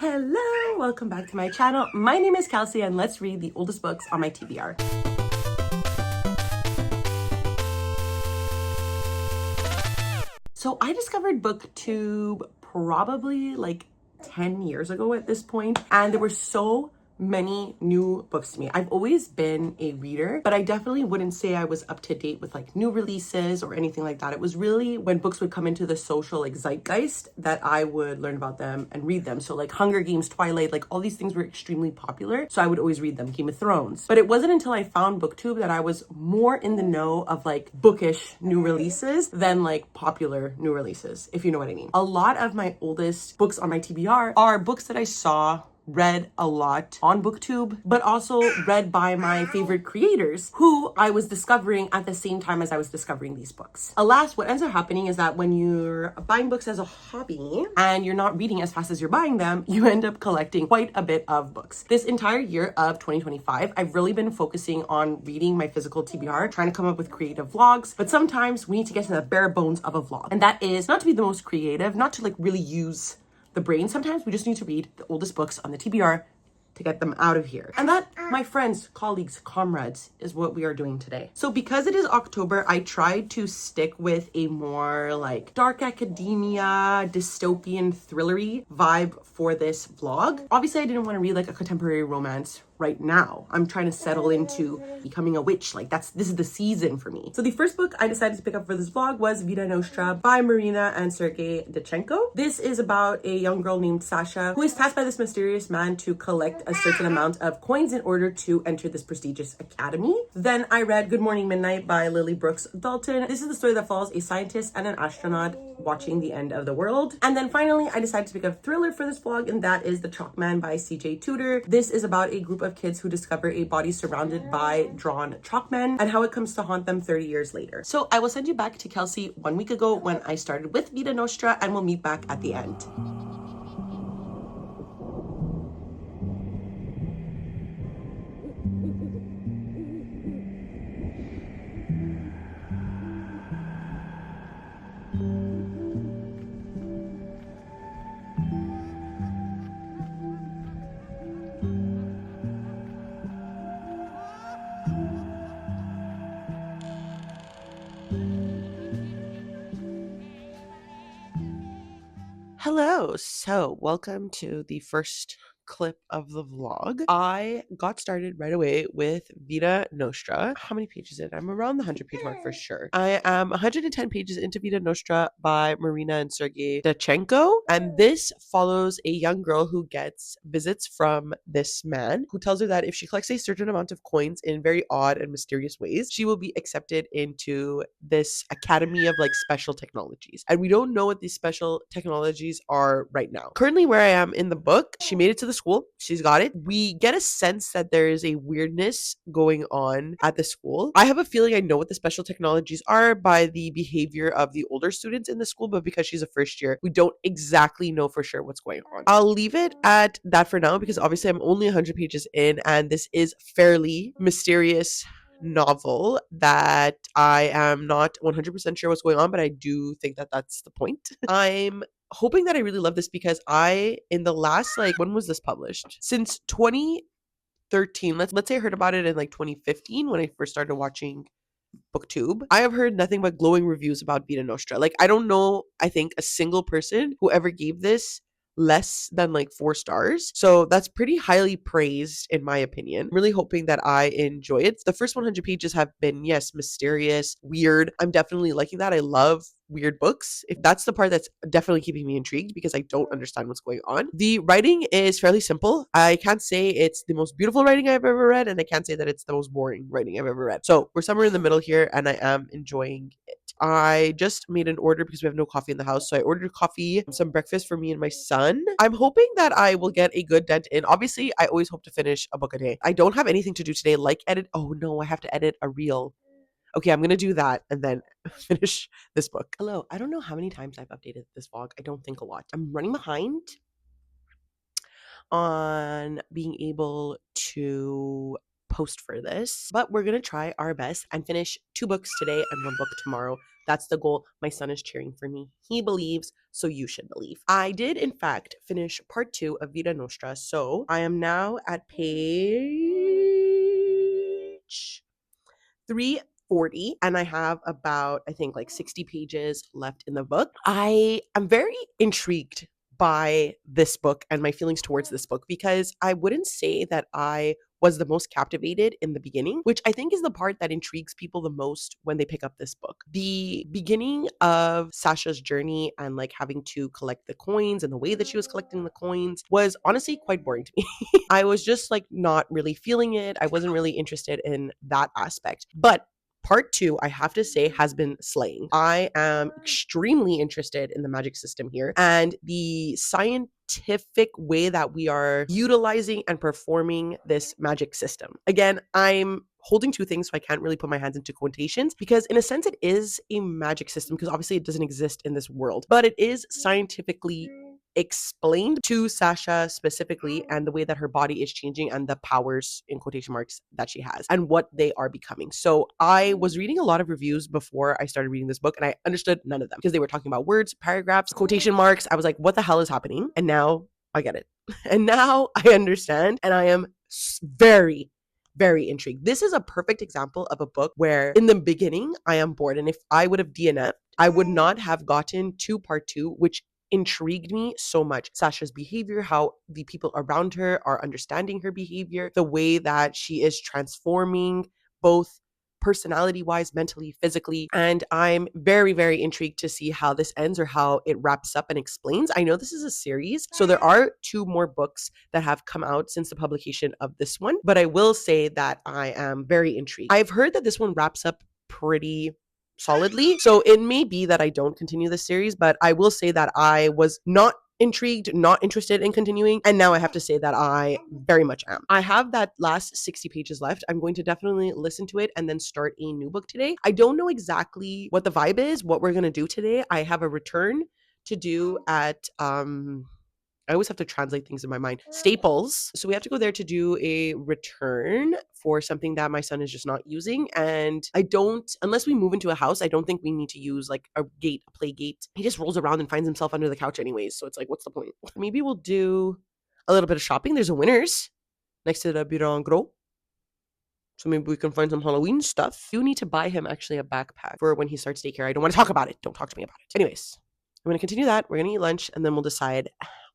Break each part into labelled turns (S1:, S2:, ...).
S1: Hello, welcome back to my channel. My name is Kelsey and let's read the oldest books on my TBR. So I discovered booktube probably like 10 years ago at this point, and there were so many new books to me. I've always been a reader, but I definitely wouldn't say I was up to date with like new releases or anything like that. It was really when books would come into the social like zeitgeist that I would learn about them and read them. So like Hunger Games, Twilight, like all these things were extremely popular. So I would always read them, Game of Thrones. But it wasn't until I found booktube that I was more in the know of like bookish new releases than like popular new releases, if you know what I mean. A lot of my oldest books on my TBR are books that I saw read a lot on booktube, but also read by my favorite creators who I was discovering at the same time as I was discovering these books. Alas, what ends up happening is that when you're buying books as a hobby and you're not reading as fast as you're buying them, you end up collecting quite a bit of books. This entire year of 2025, I've really been focusing on reading my physical TBR, trying to come up with creative vlogs, but sometimes we need to get to the bare bones of a vlog. And that is not to be the most creative, not to like really use the brain. Sometimes we just need to read the oldest books on the TBR to get them out of here. And that, my friends, colleagues, comrades, is what we are doing today. So because it is October, I tried to stick with a more like dark academia, dystopian, thrillery vibe for this vlog. Obviously, I didn't want to read like a contemporary romance right now. I'm trying to settle into becoming a witch. Like this is the season for me. So the first book I decided to pick up for this vlog was Vida Nostra by Marina and Sergei Dachenko. This is about a young girl named Sasha who is tasked by this mysterious man to collect a certain amount of coins in order to enter this prestigious academy. Then I read Good Morning Midnight by Lily Brooks Dalton. This is the story that follows a scientist and an astronaut watching the end of the world. And then finally, I decided to pick up a thriller for this vlog, and that is The Chalk Man by CJ Tudor. This is about a group of kids who discover a body surrounded by drawn chalk men and how it comes to haunt them 30 years later. So I will send you back to Kelsey 1 week ago when I started with Vida Nostra, and we'll meet back at the end. Hello, so welcome to the first clip of the vlog. I got started right away with Vida Nostra. How many pages in? I'm around the 100-page mark for sure. I am 110 pages into Vida Nostra by Marina and Sergei Dachenko, and this follows a young girl who gets visits from this man who tells her that if she collects a certain amount of coins in very odd and mysterious ways, she will be accepted into this academy of like special technologies. And we don't know what these special technologies are right now. Currently, where I am in the book, she made it to the school. She's got it. We get a sense that there is a weirdness going on at the school. I have a feeling I know what the special technologies are by the behavior of the older students in the school, but because she's a first year, we don't exactly know for sure what's going on. I'll leave it at that for now because obviously I'm only 100 pages in and this is fairly mysterious novel that I am not 100% sure what's going on, but I do think that that's the point. I'm hoping that I really love this because in the last, like, when was this published? Since 2013, let's say I heard about it in like 2015 when I first started watching booktube. I have heard nothing but glowing reviews about Vida Nostra. Like, I don't know, I think a single person who ever gave this less than like 4 stars. So that's pretty highly praised in my opinion. I'm really hoping that I enjoy it. The first 100 pages have been, yes, mysterious, weird. I'm definitely liking that. I love weird books. If that's the part that's definitely keeping me intrigued because I don't understand what's going on. The writing is fairly simple. I can't say it's the most beautiful writing I've ever read, and I can't say that it's the most boring writing I've ever read. So we're somewhere in the middle here, and I am enjoying it. I just made an order because we have no coffee in the house. So I ordered coffee, some breakfast for me and my son. I'm hoping that I will get a good dent in. Obviously, I always hope to finish a book a day. I don't have anything to do today, like edit. Oh no, I have to edit a reel. Okay, I'm going to do that and then finish this book. Hello, I don't know how many times I've updated this vlog. I don't think a lot. I'm running behind on being able to post for this, but we're gonna try our best and finish 2 books today and 1 book tomorrow. That's the goal. My son is cheering for me. He believes, so you should believe. I did, in fact, finish part 2 of Vida Nostra, so I am now at page 340, and I have about, I think, like 60 pages left in the book. I am very intrigued by this book and my feelings towards this book because I wouldn't say that I was the most captivated in the beginning, which I think is the part that intrigues people the most when they pick up this book. The beginning of Sasha's journey and like having to collect the coins and the way that she was collecting the coins was honestly quite boring to me. I was just like not really feeling it. I wasn't really interested in that aspect. But part 2, I have to say, has been slaying. I am extremely interested in the magic system here and the scientific way that we are utilizing and performing this magic system. Again, I'm holding 2 things, so I can't really put my hands into quotations because in a sense it is a magic system because obviously it doesn't exist in this world, but it is scientifically explained to Sasha specifically and the way that her body is changing and the powers in quotation marks that she has and what they are becoming. So I was reading a lot of reviews before I started reading this book and I understood none of them because they were talking about words, paragraphs, quotation marks. I was like, what the hell is happening? And now I get it. And now I understand and I am very intrigued. This is a perfect example of a book where in the beginning I am bored, and if I would have DNF'd, I would not have gotten to part 2, which intrigued me so much. Sasha's behavior, how the people around her are understanding her behavior, the way that she is transforming both personality wise, mentally, physically. And I'm very intrigued to see how this ends or how it wraps up and explains. I know this is a series, so there are 2 more books that have come out since the publication of this one, but I will say that I am very intrigued. I've heard that this one wraps up pretty solidly, so it may be that I don't continue this series, but I will say that I was not intrigued, not interested in continuing, and now I have to say that I very much am. I have that last 60 pages left. I'm going to definitely listen to it and then start a new book today. I don't know exactly what the vibe is, what we're going to do today. I have a return to do at I always have to translate things in my mind. Staples. So we have to go there to do a return for something that my son is just not using. And I don't, unless we move into a house, I don't think we need to use like a gate, a play gate. He just rolls around and finds himself under the couch anyways. So it's like, what's the point? Maybe we'll do a little bit of shopping. There's a Winners next to the Bureau en Gros. So maybe we can find some Halloween stuff. You need to buy him actually a backpack for when he starts daycare. I don't want to talk about it. Don't talk to me about it. Anyways, I'm going to continue that. We're going to eat lunch and then we'll decide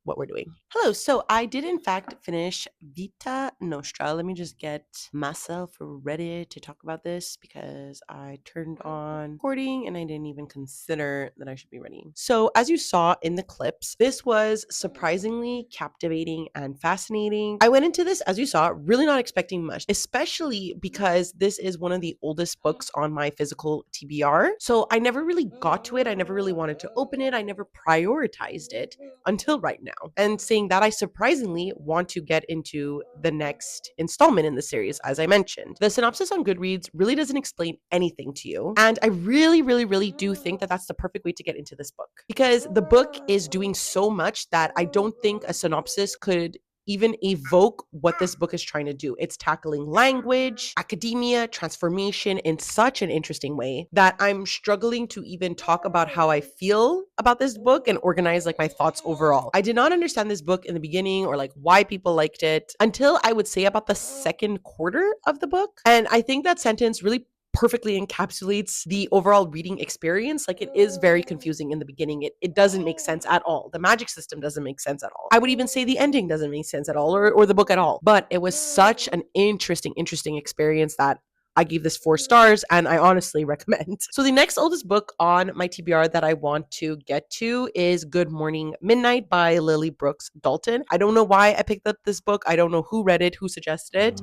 S1: what we're doing. Hello. So I did in fact finish Vita Nostra. Let me just get myself ready to talk about this because I turned on recording and I didn't even consider that I should be ready. So as you saw in the clips, this was surprisingly captivating and fascinating. I went into this, as you saw, really not expecting much, especially because this is one of the oldest books on my physical TBR. So I never really got to it. I never really wanted to open it. I never prioritized it until right now. And saying that, I surprisingly want to get into the next installment in the series, as I mentioned. The synopsis on Goodreads really doesn't explain anything to you. And I really do think that that's the perfect way to get into this book because the book is doing so much that I don't think a synopsis could even evoke what this book is trying to do. It's tackling language, academia, transformation in such an interesting way that I'm struggling to even talk about how I feel about this book and organize like my thoughts overall. I did not understand this book in the beginning or like why people liked it until I would say about the second quarter of the book. And I think that sentence really perfectly encapsulates the overall reading experience. Like, it is very confusing in the beginning. It doesn't make sense at all. The magic system doesn't make sense at all. I would even say the ending doesn't make sense at all, or the book at all. But it was such an interesting experience that I gave this 4 stars and I honestly recommend. So the next oldest book on my TBR that I want to get to is Good Morning Midnight by Lily Brooks Dalton. I don't know why I picked up this book. I don't know who read it, who suggested it.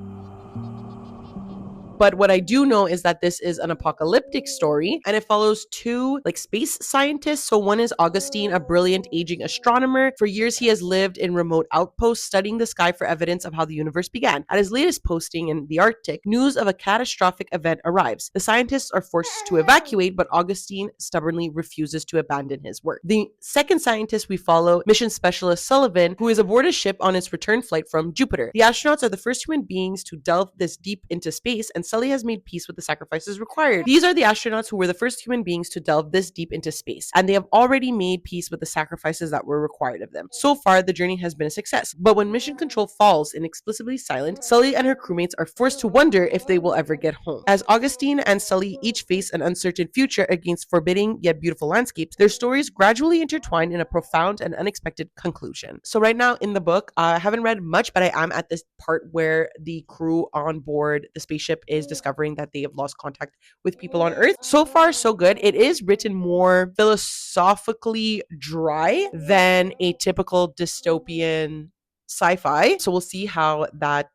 S1: But what I do know is that this is an apocalyptic story, and it follows two like space scientists. So one is Augustine, a brilliant aging astronomer. For years, he has lived in remote outposts, studying the sky for evidence of how the universe began. At his latest posting in the Arctic, news of a catastrophic event arrives. The scientists are forced to evacuate, but Augustine stubbornly refuses to abandon his work. The second scientist we follow, mission specialist Sullivan, who is aboard a ship on its return flight from Jupiter. The astronauts are the first human beings to delve this deep into space, and Sully has made peace with the sacrifices required. These are the astronauts who were the first human beings to delve this deep into space, and they have already made peace with the sacrifices that were required of them. So far, the journey has been a success, but when mission control falls inexplicably silent, Sully and her crewmates are forced to wonder if they will ever get home. As Augustine and Sully each face an uncertain future against forbidding yet beautiful landscapes, their stories gradually intertwine in a profound and unexpected conclusion. So right now in the book, I haven't read much, but I am at this part where the crew on board the spaceship is discovering that they have lost contact with people on Earth. So far, so good. It is written more philosophically dry than a typical dystopian sci-fi. So we'll see how that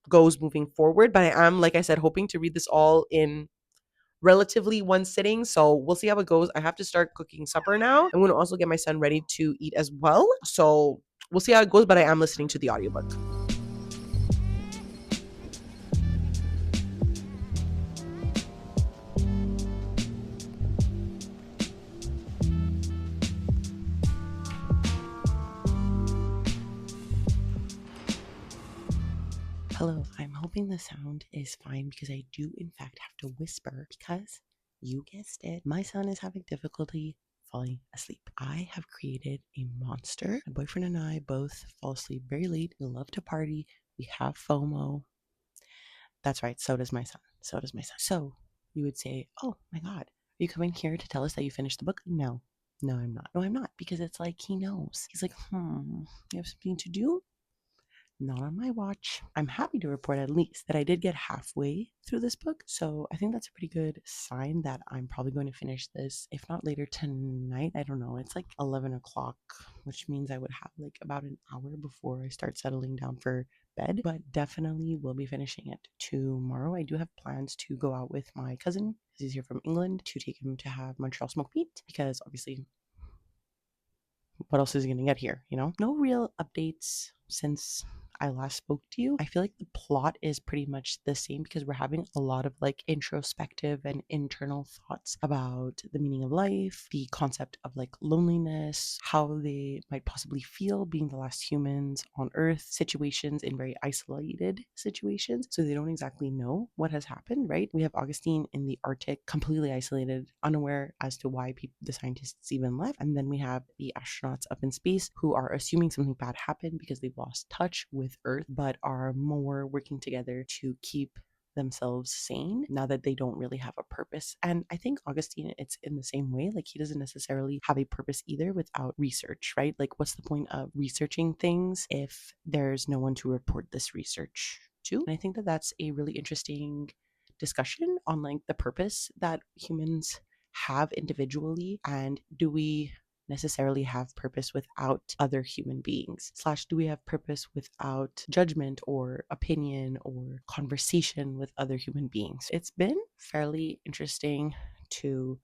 S1: goes moving forward. But I am, like I said, hoping to read this all in relatively one sitting. So we'll see how it goes. I have to start cooking supper now. I'm going to also get my son ready to eat as well. So we'll see how it goes, but I am listening to the audiobook. Hello, I'm hoping the sound is fine because I do in fact have to whisper because you guessed it, my son is having difficulty falling asleep. I have created a monster. My boyfriend and I both fall asleep very late. We love to party. We have FOMO. That's right, so does my son. So you would say, oh my God, are you coming here to tell us that you finished the book? No, I'm not. No, I'm not, because it's like he knows. He's like, you have something to do? Not on my watch. I'm happy to report at least that I did get halfway through this book. So I think that's a pretty good sign that I'm probably going to finish this, if not later tonight. I don't know. It's like 11 o'clock, which means I would have like about an hour before I start settling down for bed, but definitely will be finishing it tomorrow. I do have plans to go out with my cousin, because he's here from England, to take him to have Montreal smoked meat, because obviously what else is he going to get here, you know? No real updates since I last spoke to you. I feel like the plot is pretty much the same because we're having a lot of like introspective and internal thoughts about the meaning of life, the concept of like loneliness, how they might possibly feel being the last humans on Earth, situations in very isolated situations. So they don't exactly know what has happened, right? We have Augustine in the Arctic, completely isolated, unaware as to why the scientists even left. And then we have the astronauts up in space who are assuming something bad happened because they've lost touch with Earth, but are more working together to keep themselves sane now that they don't really have a purpose. And I think Augustine, it's in the same way. Like, he doesn't necessarily have a purpose either without research, right? Like, what's the point of researching things if there's no one to report this research to? And I think that that's a really interesting discussion on like the purpose that humans have individually, and do we necessarily have purpose without other human beings, / do we have purpose without judgment or opinion or conversation with other human beings? It's been fairly interesting to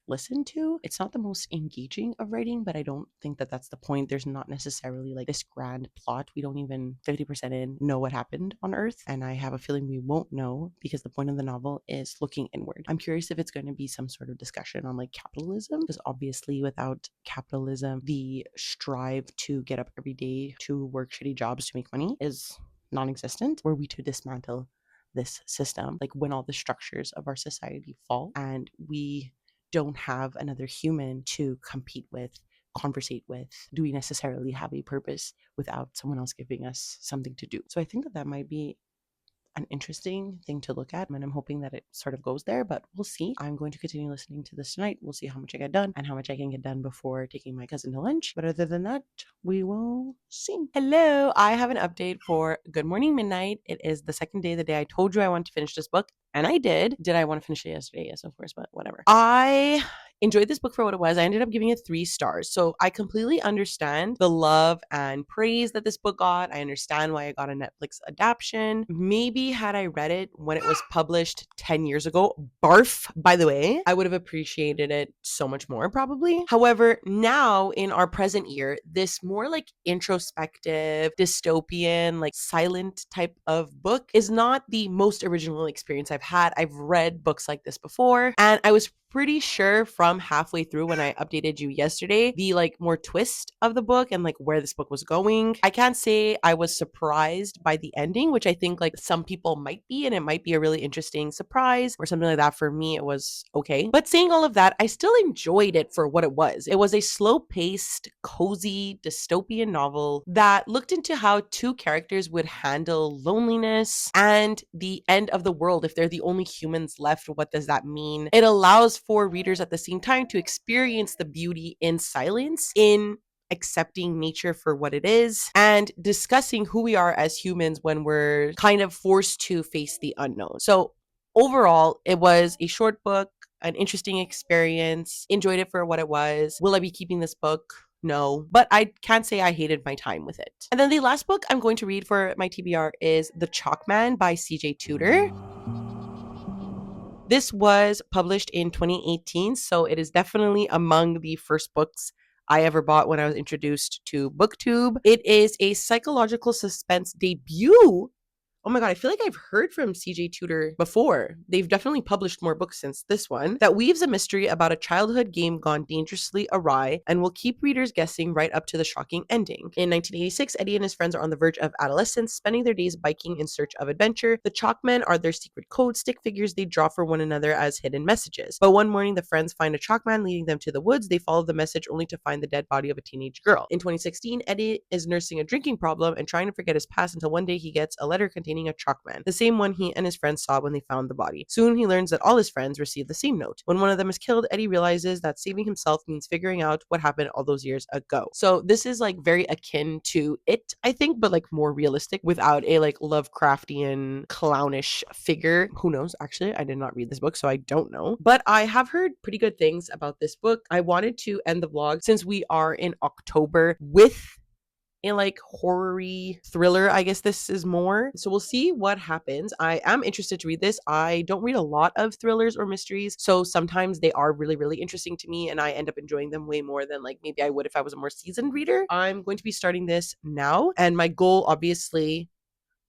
S1: listen to. It's not the most engaging of writing, but I don't think that that's the point. There's not necessarily like this grand plot. We don't even 50% in know what happened on Earth, and I have a feeling we won't know because the point of the novel is looking inward. I'm curious if it's going to be some sort of discussion on like capitalism, because obviously without capitalism, the strive to get up every day to work shitty jobs to make money is non-existent. Were we to dismantle this system, like when all the structures of our society fall and we don't have another human to compete with, conversate with, do we necessarily have a purpose without someone else giving us something to do? So I think that that might be an interesting thing to look at, and I'm hoping that it sort of goes there, but we'll see. I'm going to continue listening to this tonight. We'll see how much I get done and how much I can get done before taking my cousin to lunch. But other than that, we will see. Hello, I have an update for Good Morning Midnight. It is the second day, the day I told you I wanted to finish this book, and I did. Did I want to finish it yesterday? Yes, of course, but whatever. I enjoyed this book for what it was. I ended up giving it 3 stars. So I completely understand the love and praise that this book got. I understand why it got a Netflix adaptation. Maybe had I read it when it was published 10 years ago, barf, by the way, I would have appreciated it so much more probably. However, now in our present year, this more like introspective, dystopian, like silent type of book is not the most original experience I've had. I've read books like this before, and I was pretty sure from halfway through when I updated you yesterday, the like more twist of the book and like where this book was going. I can't say I was surprised by the ending, which I think like some people might be, and it might be a really interesting surprise or something like that. For me, it was okay. But saying all of that, I still enjoyed it for what it was. It was a slow-paced, cozy, dystopian novel that looked into how two characters would handle loneliness and the end of the world. If they're the only humans left, what does that mean? It allows for readers at the same time to experience the beauty in silence, in accepting nature for what it is, and discussing who we are as humans when we're kind of forced to face the unknown. So overall, it was a short book, an interesting experience, enjoyed it for what it was. Will I be keeping this book? No, but I can't say I hated my time with it. And then the last book I'm going to read for my TBR is The Chalk Man by CJ Tudor. This was published in 2018, so it is definitely among the first books I ever bought when I was introduced to BookTube. It is a psychological suspense debut. Oh my God, I feel like I've heard from CJ Tudor before. They've definitely published more books since this one that weaves a mystery about a childhood game gone dangerously awry and will keep readers guessing right up to the shocking ending. In 1986, Eddie and his friends are on the verge of adolescence, spending their days biking in search of adventure. The Chalkmen are their secret code stick figures they draw for one another as hidden messages. But one morning, the friends find a Chalkman leading them to the woods. They follow the message only to find the dead body of a teenage girl. In 2016, Eddie is nursing a drinking problem and trying to forget his past until one day he gets a letter containing a Chalkman, the same one he and his friends saw when they found the body. Soon he learns that all his friends received the same note. When one of them is killed, Eddie realizes that saving himself means figuring out what happened all those years ago. So this is like very akin to It, I think, but like more realistic without a like Lovecraftian clownish figure. Who knows? Actually, I did not read this book, so I don't know. But I have heard pretty good things about this book. I wanted to end the vlog since we are in October with a like horror-y thriller, I guess this is more. So we'll see what happens. I am interested to read this. I don't read a lot of thrillers or mysteries, so sometimes they are really, really interesting to me and I end up enjoying them way more than like maybe I would if I was a more seasoned reader. I'm going to be starting this now, and my goal obviously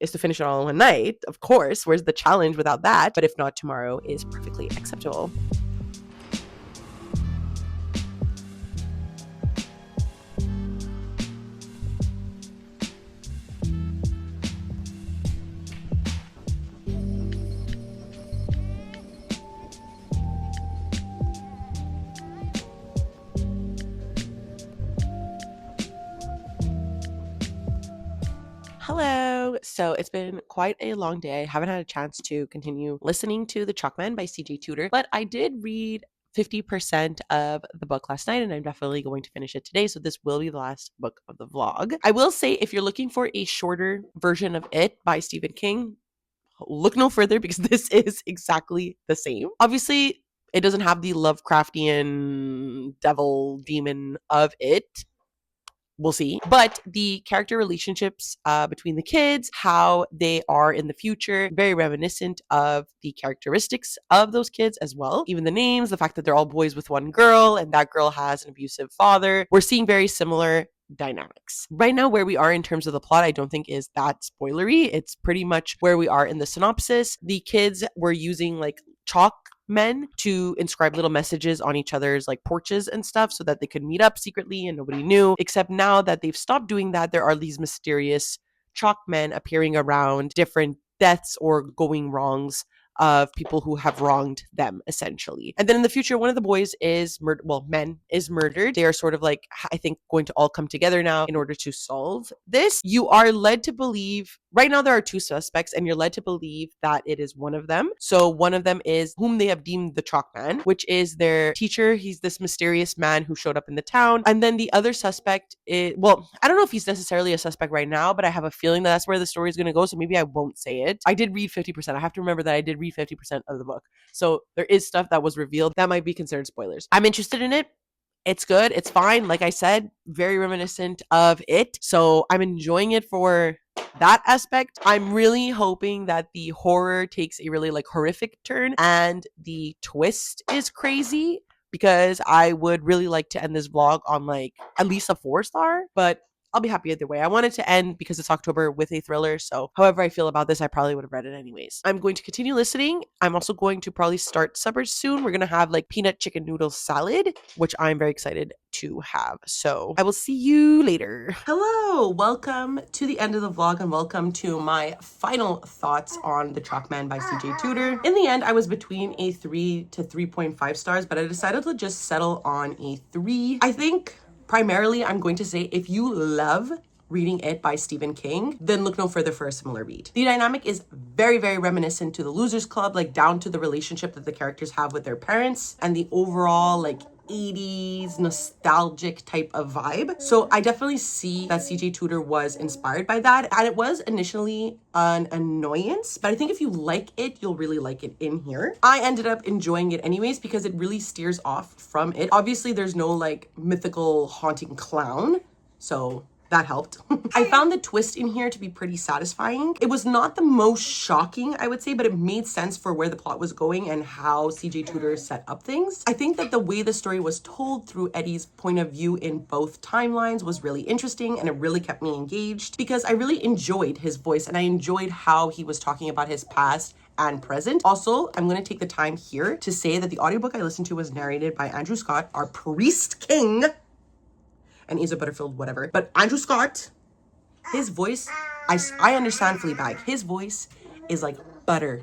S1: is to finish it all in one night. Of course, where's the challenge without that? But if not, tomorrow is perfectly acceptable. Hello. So it's been quite a long day. I haven't had a chance to continue listening to The Chalkman by CJ Tudor, but I did read 50% of the book last night and I'm definitely going to finish it today. So this will be the last book of the vlog. I will say if you're looking for a shorter version of It by Stephen King, look no further because this is exactly the same. Obviously, it doesn't have the Lovecraftian devil demon of It. We'll see. But the character relationships between the kids, how they are in the future, very reminiscent of the characteristics of those kids as well. Even the names, the fact that they're all boys with one girl and that girl has an abusive father. We're seeing very similar dynamics. Right now, where we are in terms of the plot, I don't think is that spoilery. It's pretty much where we are in the synopsis. The kids were using like chalk men to inscribe little messages on each other's like porches and stuff so that they could meet up secretly and nobody knew. Except now that they've stopped doing that, there are these mysterious chalk men appearing around different deaths or going wrongs of people who have wronged them, essentially. And then in the future, one of the boys is men is murdered. They are sort of like, I think, going to all come together now in order to solve this. You are led to believe Right now, there are two suspects, and you're led to believe that it is one of them. So one of them is whom they have deemed the chalk man, which is their teacher. He's this mysterious man who showed up in the town. And then the other suspect is, well, I don't know if he's necessarily a suspect right now, but I have a feeling that that's where the story is going to go. So maybe I won't say it. I did read 50%. I have to remember that I did read 50% of the book. So there is stuff that was revealed that might be considered spoilers. I'm interested in it. It's good. It's fine. Like I said, very reminiscent of it. So I'm enjoying it for that aspect. I'm really hoping that the horror takes a really like horrific turn and the twist is crazy, because I would really like to end this vlog on like at least a 4-star, but I'll be happy either way. I wanted to end because it's October with a thriller. So however I feel about this, I probably would have read it anyways. I'm going to continue listening. I'm also going to probably start suppers soon. We're going to have like peanut chicken noodle salad, which I'm very excited to have. So I will see you later. Hello, welcome to the end of the vlog and welcome to my final thoughts on The Chalk Man by CJ Tudor. In the end, I was between a 3 to 3.5 stars, but I decided to just settle on a 3. I think primarily, I'm going to say if you love reading it by Stephen King, then look no further for a similar read. The dynamic is very, very reminiscent to the Losers Club, like down to the relationship that the characters have with their parents and the overall like 80s nostalgic type of vibe. So I definitely see that CJ Tudor was inspired by that. And it was initially an annoyance, but I think if you like it, you'll really like it in here. I ended up enjoying it anyways because it really steers off from it. Obviously, there's no like mythical haunting clown, so that helped. I found the twist in here to be pretty satisfying. It was not the most shocking, I would say, but it made sense for where the plot was going and how CJ Tudor set up things. I think that the way the story was told through Eddie's point of view in both timelines was really interesting, and it really kept me engaged because I really enjoyed his voice and I enjoyed how he was talking about his past and present. Also, I'm going to take the time here to say that the audiobook I listened to was narrated by Andrew Scott, our priest king, and Asa Butterfield, whatever. But Andrew Scott, his voice, I understand Fleabag. His voice is like butter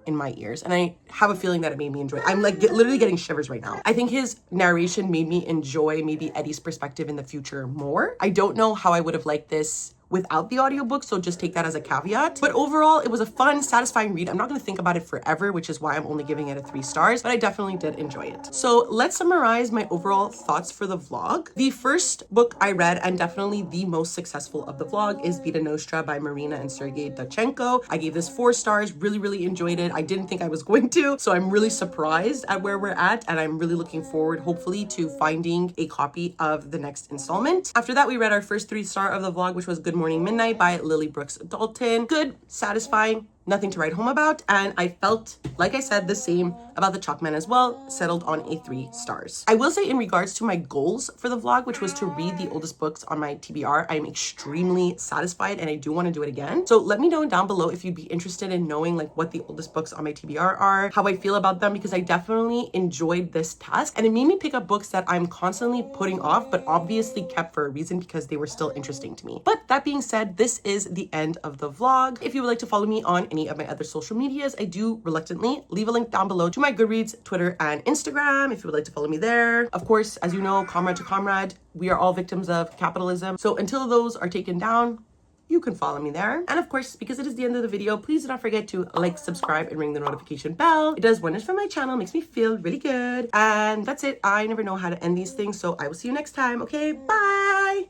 S1: in my ears. And I have a feeling that it made me enjoy it. I'm like literally getting shivers right now. I think his narration made me enjoy maybe Eddie's perspective in the future more. I don't know how I would have liked this without the audiobook, so just take that as a caveat. But overall, it was a fun, satisfying read. I'm not going to think about it forever, which is why I'm only giving it a 3 stars, but I definitely did enjoy it. So let's summarize my overall thoughts for the vlog. The first book I read, and definitely the most successful of the vlog, is Vida Nostra by Marina and Sergei Dachenko. I gave this 4 stars, really, really enjoyed it. I didn't think I was going to, so I'm really surprised at where we're at, and I'm really looking forward, hopefully, to finding a copy of the next installment. After that, we read our first 3-star of the vlog, which was Good Morning Midnight by Lily Brooks Dalton. Good, satisfying, nothing to write home about, and I felt, like I said, the same about The Chalk Man as well, settled on a 3 stars. I will say in regards to my goals for the vlog, which was to read the oldest books on my TBR, I'm extremely satisfied and I do want to do it again. So let me know down below if you'd be interested in knowing like what the oldest books on my TBR are, how I feel about them, because I definitely enjoyed this task and it made me pick up books that I'm constantly putting off, but obviously kept for a reason because they were still interesting to me. But that being said, this is the end of the vlog. If you would like to follow me on any of my other social medias, I do reluctantly leave a link down below to my Goodreads, Twitter, and Instagram if you would like to follow me there. Of course, as you know, comrade to comrade, we are all victims of capitalism. So until those are taken down, you can follow me there. And of course, because it is the end of the video, please do not forget to like, subscribe, and ring the notification bell. It does wonders for my channel, makes me feel really good. And that's it. I never know how to end these things, so I will see you next time. Okay, bye.